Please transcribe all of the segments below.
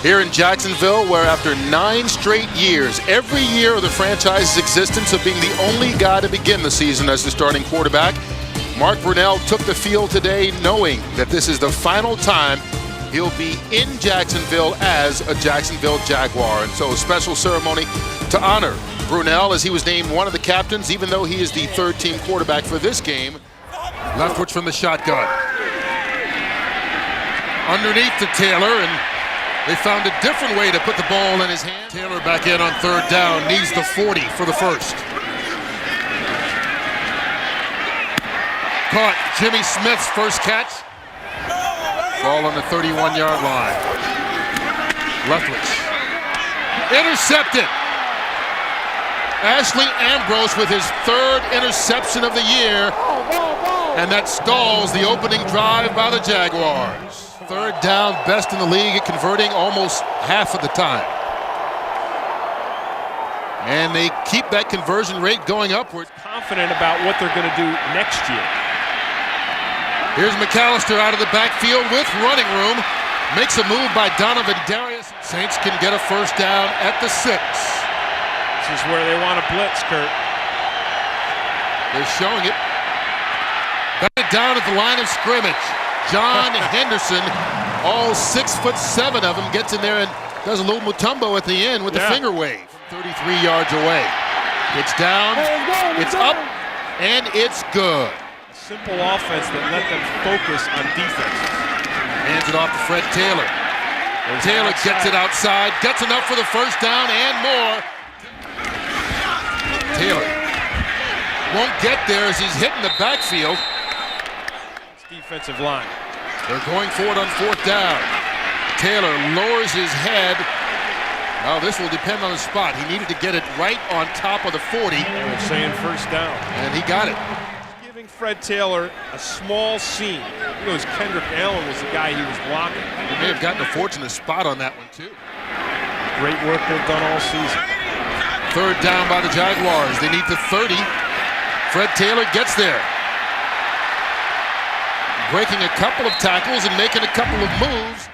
here in Jacksonville, where after 9 straight years, every year of the franchise's existence of being the only guy to begin the season as the starting quarterback, Mark Brunell took the field today knowing that this is the final time he'll be in Jacksonville as a Jacksonville Jaguar. And so a special ceremony to honor Brunell as he was named one of the captains, even though he is the third-team quarterback for this game. Leftwich from the shotgun. Underneath to Taylor, and they found a different way to put the ball in his hand. Taylor back in on third down, needs the 40 for the first. Caught Jimmy Smith's first catch. Ball on the 31-yard line. Leftwich. Intercepted. Ashley Ambrose with his third interception of the year. And that stalls the opening drive by the Jaguars. Third down, best in the league at converting almost half of the time. And they keep that conversion rate going upward. Confident about what they're going to do next year. Here's McAllister out of the backfield with running room. Makes a move by Donovan Darius. Saints can get a first down at the 6. This is where they want to blitz, Kurt. They're showing it. Batted down at the line of scrimmage. John Henderson, all 6'7" of him, gets in there and does a little Mutombo at the end with the finger wave. 33 yards away. It's down, it's up, and it's good. Simple offense that let them focus on defense. Hands it off to Fred Taylor. Taylor gets it outside, gets enough for the first down and more. Taylor won't get there as he's hitting the backfield. It's defensive line. They're going for it on fourth down. Taylor lowers his head. Now this will depend on the spot. He needed to get it right on top of the 40. They're saying first down. And he got it. Giving Fred Taylor a small seam. He knows Kendrick Allen was the guy he was blocking. He may have gotten a fortunate spot on that one too. Great work they've done all season. Third down by the Jaguars. They need the 30. Fred Taylor gets there. Breaking a couple of tackles and making a couple of moves.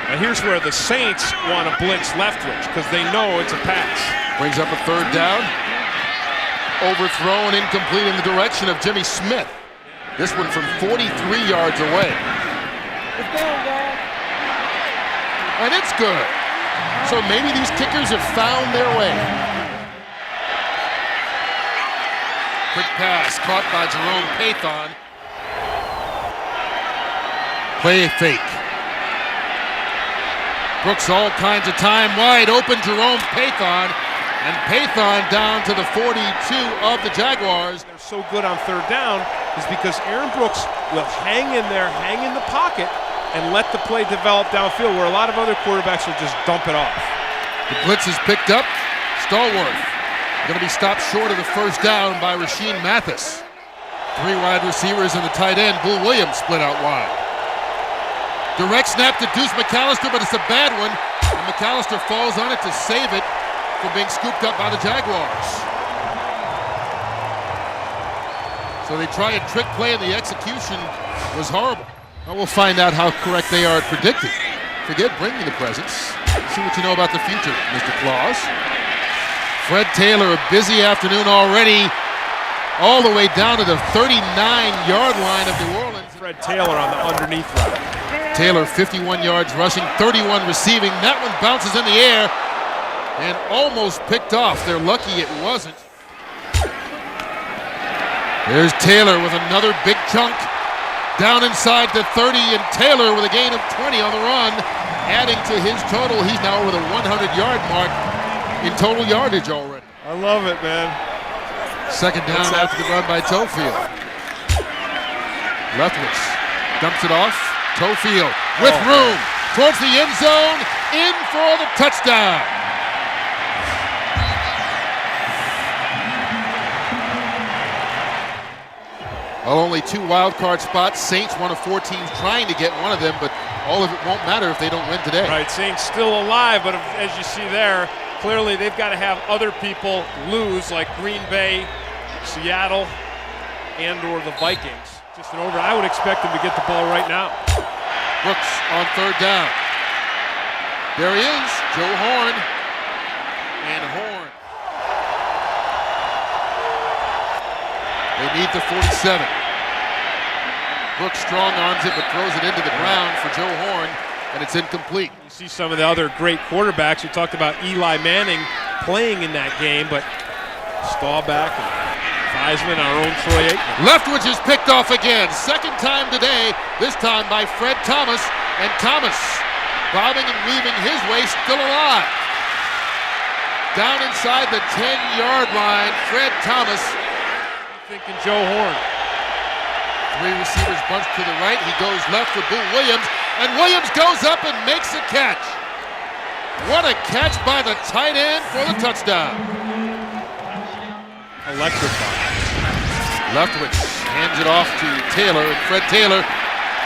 Now here's where the Saints want to blitz Leftwich because they know it's a pass. Brings up a third down. Overthrown, incomplete in the direction of Jimmy Smith. This one from 43 yards away. And it's good. So maybe these kickers have found their way. Quick pass caught by Jerome Pathon. Play fake. Brooks all kinds of time, wide open, Jerome Pathon. And Pathon down to the 42 of the Jaguars. They're so good on third down is because Aaron Brooks will hang in there, hang in the pocket, and let the play develop downfield where a lot of other quarterbacks will just dump it off. The blitz is picked up. Stallworth going to be stopped short of the first down by Rashean Mathis. 3 wide receivers and the tight end, Bull Williams, split out wide. Direct snap to Deuce McAllister, but it's a bad one. And McAllister falls on it to save it from being scooped up by the Jaguars. So they try a trick play and the execution was horrible. Well, we'll find out how correct they are at predicting. Forget bringing the presents. See what you know about the future, Mr. Claus. Fred Taylor, a busy afternoon already, all the way down to the 39-yard line of New Orleans. Fred Taylor on the underneath route. Taylor 51 yards rushing, 31 receiving. That one bounces in the air and almost picked off. They're lucky it wasn't. There's Taylor with another big chunk down inside the 30, and Taylor with a gain of 20 on the run, adding to his total. He's now over the 100-yard mark in total yardage already. I love it, man. Second down after the run by Tofield. Leftwich dumps it off. Tofield with room towards the end zone, in for the touchdown. Well, only 2 wild card spots. Saints, one of 4 teams trying to get one of them, but all of it won't matter if they don't win today. Right, Saints still alive, but as you see there, clearly they've got to have other people lose, like Green Bay, Seattle, and or the Vikings. Just an over. I would expect them to get the ball right now. Brooks on third down. There he is, Joe Horn. And Horn. They need the 47. Brooks strong arms it, but throws it into the ground for Joe Horn, and it's incomplete. You see some of the other great quarterbacks. We talked about Eli Manning playing in that game, but Staubach and Theismann, our own Troy Aikman. Leftwich is picked off again. Second time today, this time by Fred Thomas. And Thomas, bobbing and weaving his way, still alive. Down inside the 10-yard line, Fred Thomas. Thinking Joe Horn. Three receivers bunched to the right. He goes left for Boo Williams, and Williams goes up and makes a catch. What a catch by the tight end for the touchdown. Electrifying. Leftwich hands it off to Taylor, and Fred Taylor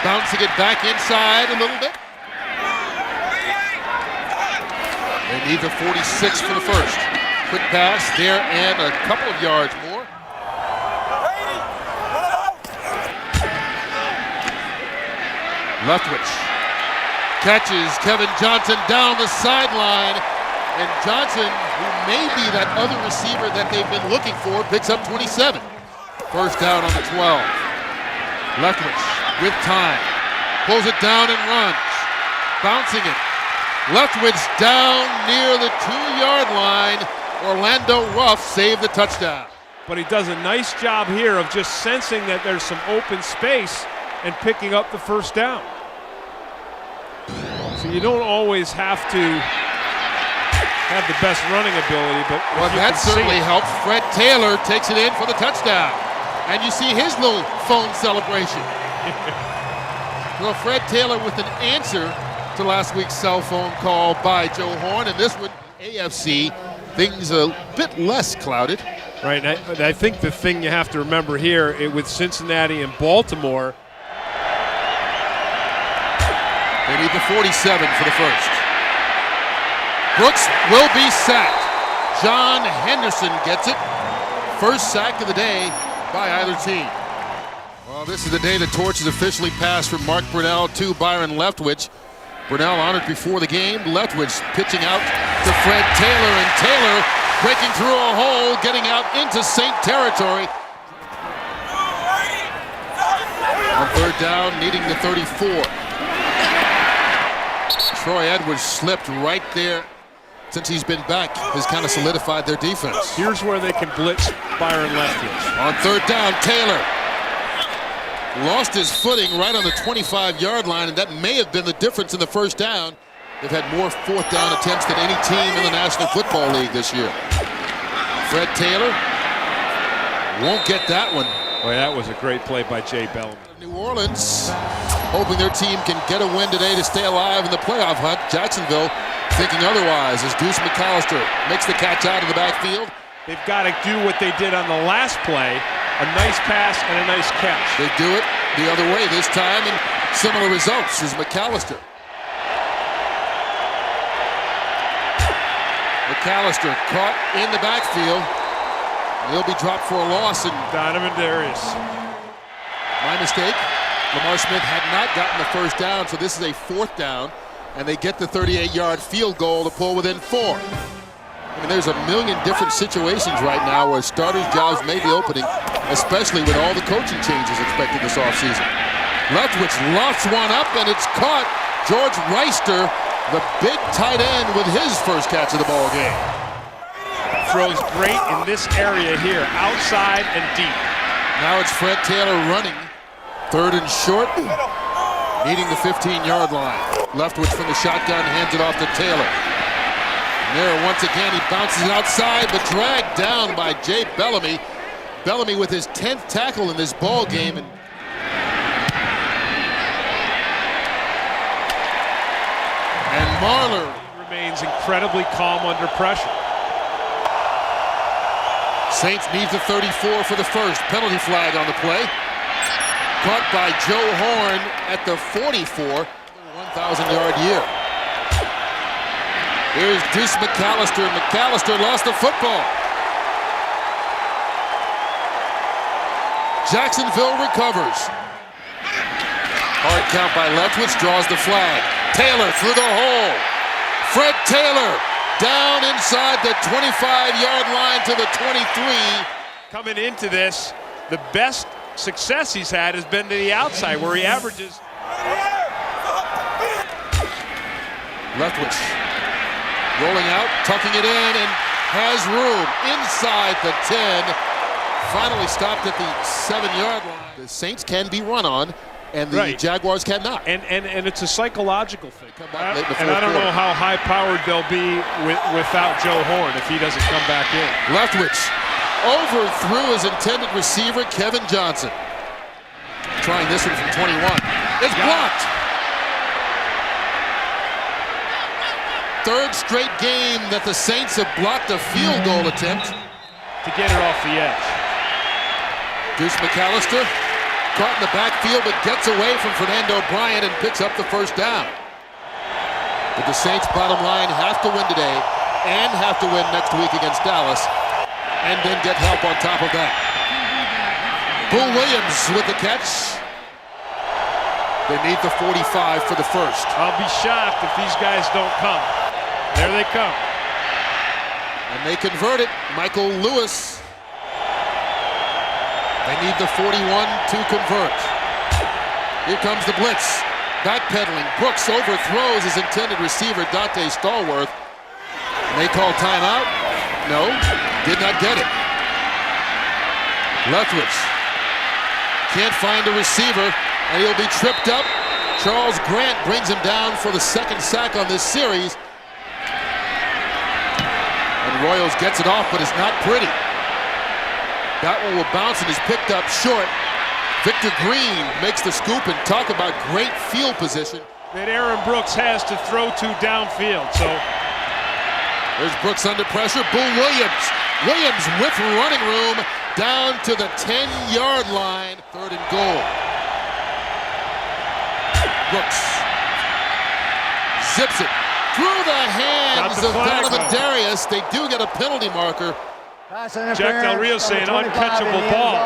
bouncing it back inside a little bit. They need the 46 for the first. Quick pass there and a couple of yards more. Leftwich catches Kevin Johnson down the sideline, and Johnson, who may be that other receiver that they've been looking for, picks up 27. First down on the 12. Leftwich with time, pulls it down and runs, bouncing it. Leftwich down near the 2-yard line. Orlando Ruff saved the touchdown. But he does a nice job here of just sensing that there's some open space and picking up the first down. So you don't always have to have the best running ability, but well, that certainly helps. Fred Taylor takes it in for the touchdown. And you see his little phone celebration. Well, Fred Taylor with an answer to last week's cell phone call by Joe Horn, and this one, AFC, things a bit less clouded. Right, and I think the thing you have to remember here with Cincinnati and Baltimore, they need the 47 for the first. Brooks will be sacked. John Henderson gets it. First sack of the day by either team. Well, this is the day the torch is officially passed from Mark Brunell to Byron Leftwich. Brunell honored before the game. Leftwich pitching out to Fred Taylor, and Taylor breaking through a hole, getting out into Saint territory. On third down, needing the 34. Troy Edwards slipped right there. Since he's been back, has kind of solidified their defense. Here's where they can blitz Byron Leftwich. On third down, Taylor lost his footing right on the 25-yard line, and that may have been the difference in the first down. They've had more fourth down attempts than any team in the National Football League this year. Fred Taylor won't get that one. Boy, that was a great play by Jay Bellamy. New Orleans hoping their team can get a win today to stay alive in the playoff hunt. Jacksonville thinking otherwise as Deuce McAllister makes the catch out of the backfield. They've got to do what they did on the last play, a nice pass and a nice catch. They do it the other way this time, and similar results as McAllister. McAllister caught in the backfield. He'll be dropped for a loss. And Donovan Darius. My mistake. Lamar Smith had not gotten the first down, so this is a fourth down, and they get the 38-yard field goal to pull within 4. I mean, there's a million different situations right now where starters' jobs may be opening, especially with all the coaching changes expected this offseason. Leftwich lofts one up, and it's caught. George Reister, the big tight end, with his first catch of the ball game. Throws great in this area here, outside and deep. Now it's Fred Taylor running. Third and short, needing the 15-yard line. Leftwich from the shotgun, hands it off to Taylor. And there, once again, he bounces it outside, but dragged down by Jay Bellamy. Bellamy with his 10th tackle in this ball game. And Marler remains incredibly calm under pressure. Saints needs a 34 for the first. Penalty flag on the play. Caught by Joe Horn at the 44. 1,000-yard year. Here's Deuce McAllister. McAllister lost the football. Jacksonville recovers. Hard count by Leftwich, draws the flag. Taylor through the hole. Fred Taylor down inside the 25-yard line to the 23. Coming into this, the best success he's had has been to the outside, where he averages. Leftwich rolling out, tucking it in, and has room inside the 10. Finally stopped at the 7-yard line. The Saints can be run on, and the Jaguars cannot. And it's a psychological thing. And I don't know how high-powered they'll be without Joe Horn if he doesn't come back in. Leftwich overthrew his intended receiver, Kevin Johnson. Trying this one from 21. It's blocked. Third straight game that the Saints have blocked a field goal attempt. To get it off the edge. Deuce McAllister caught in the backfield, but gets away from Fernando Bryant and picks up the first down. But the Saints' bottom line have to win today and have to win next week against Dallas, and then get help on top of that. Bull Williams with the catch. They need the 45 for the first. I'll be shocked if these guys don't come. There they come. And they convert it. Michael Lewis. They need the 41 to convert. Here comes the blitz. Backpedaling. Brooks overthrows his intended receiver, Dante Stallworth. And they call timeout. No, did not get it. Leftwich can't find a receiver, and he'll be tripped up. Charles Grant brings him down for the second sack on this series. And Royals gets it off, but it's not pretty. That one will bounce and is picked up short. Victor Green makes the scoop, and talk about great field position that Aaron Brooks has to throw to downfield. So there's Brooks under pressure. Bull Williams. Williams with running room down to the 10-yard line. Third and goal. Brooks zips it through the hands of Donovan Darius. They do get a penalty marker. Jack Del Rio saying uncatchable ball.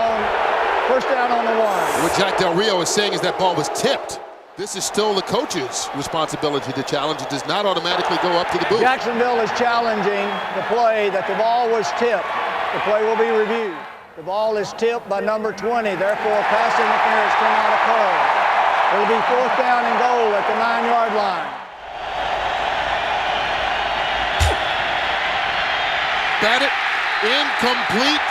First down on the 1. What Jack Del Rio is saying is that ball was tipped. This is still the coach's responsibility to challenge. It does not automatically go up to the booth. Jacksonville is challenging the play that the ball was tipped. The play will be reviewed. The ball is tipped by number 20. Therefore, pass interference cannot occur. It will be fourth down and goal at the 9-yard line. Batted, incomplete,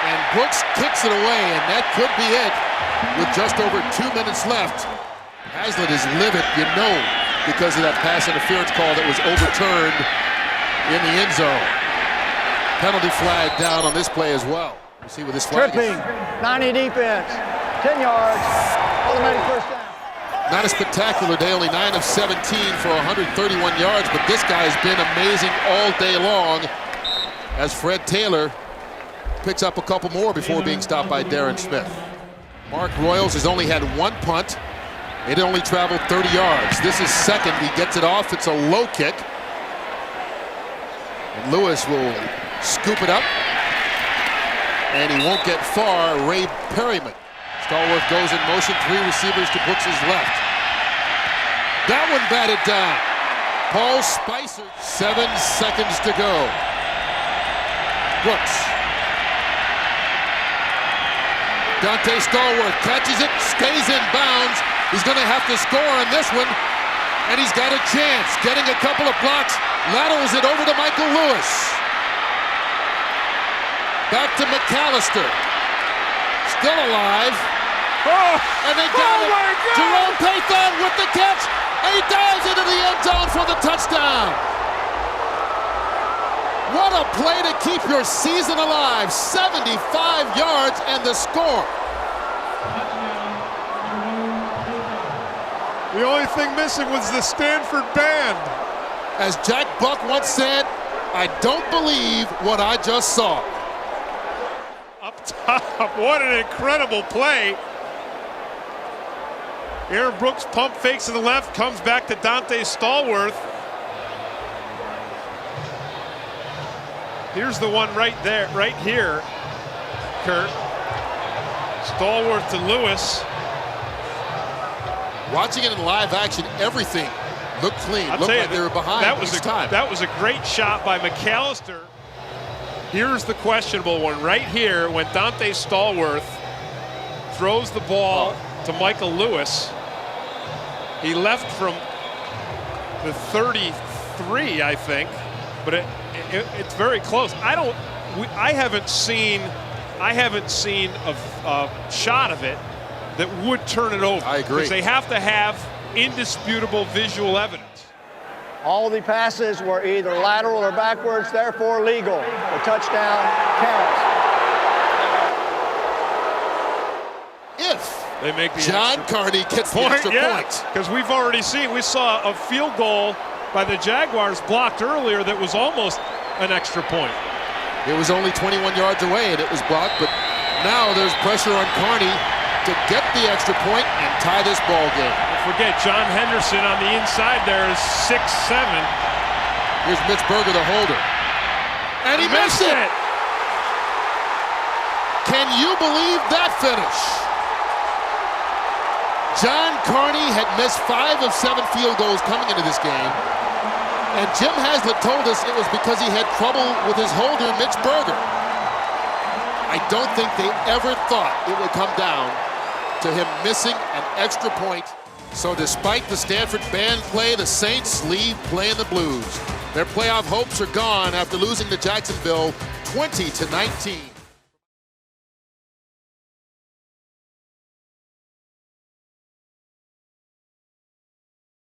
and Brooks kicks it away, and that could be it with just over 2 minutes left. Hazlitt is livid, you know, because of that pass interference call that was overturned in the end zone. Penalty flag down on this play as well. We'll see what this flag Tripping, 90 defense, 10 yards, automatic first down. Not a spectacular day, only 9 of 17 for 131 yards, but this guy has been amazing all day long as Fred Taylor picks up a couple more before being stopped by Darren Smith. Mark Royals has only had one punt. It only traveled 30 yards. This is second. He gets it off. It's a low kick. And Lewis will scoop it up. And he won't get far. Ray Perryman. Stallworth goes in motion. 3 receivers to Brooks' left. That one batted down. Paul Spicer. 7 seconds to go. Brooks. Dante Stallworth catches it, stays in bounds. He's going to have to score on this one, and he's got a chance. Getting a couple of blocks, laterals it over to Michael Lewis. Back to McAllister. Still alive. And they got it. Jerome Pathon with the catch, and he dives into the end zone for the touchdown. What a play to keep your season alive. 75 yards and the score. The only thing missing was the Stanford band. As Jack Buck once said, I don't believe what I just saw. Up top, what an incredible play. Aaron Brooks pump fakes to the left, comes back to Dante Stallworth. Here's the one right there, right here, Kurt. Stallworth to Lewis. Watching it in live action, everything Looked clean. I'll Looked tell you, like they were behind each time. That was a great shot by McAllister. Here's the questionable one right here when Dante Stallworth throws the ball to Michael Lewis. He left from the 33, I think, but it's very close. I haven't seen a shot of it that would turn it over. I agree. Because they have to have indisputable visual evidence. All the passes were either lateral or backwards, therefore legal. The touchdown counts. If they make the John Carney gets the extra point. Because we've already seen, we saw a field goal by the Jaguars blocked earlier that was almost an extra point. It was only 21 yards away and it was blocked, but now there's pressure on Carney to get the extra point and tie this ball game. Don't forget, John Henderson on the inside there is 6'7". Here's Mitch Berger, the holder. And he missed it! Can you believe that finish? John Carney had missed 5 of 7 field goals coming into this game. And Jim Haslett told us it was because he had trouble with his holder, Mitch Berger. I don't think they ever thought it would come down to him missing an extra point. So despite the Stanford band play, the Saints leave playing the Blues. Their playoff hopes are gone after losing to Jacksonville 20-19.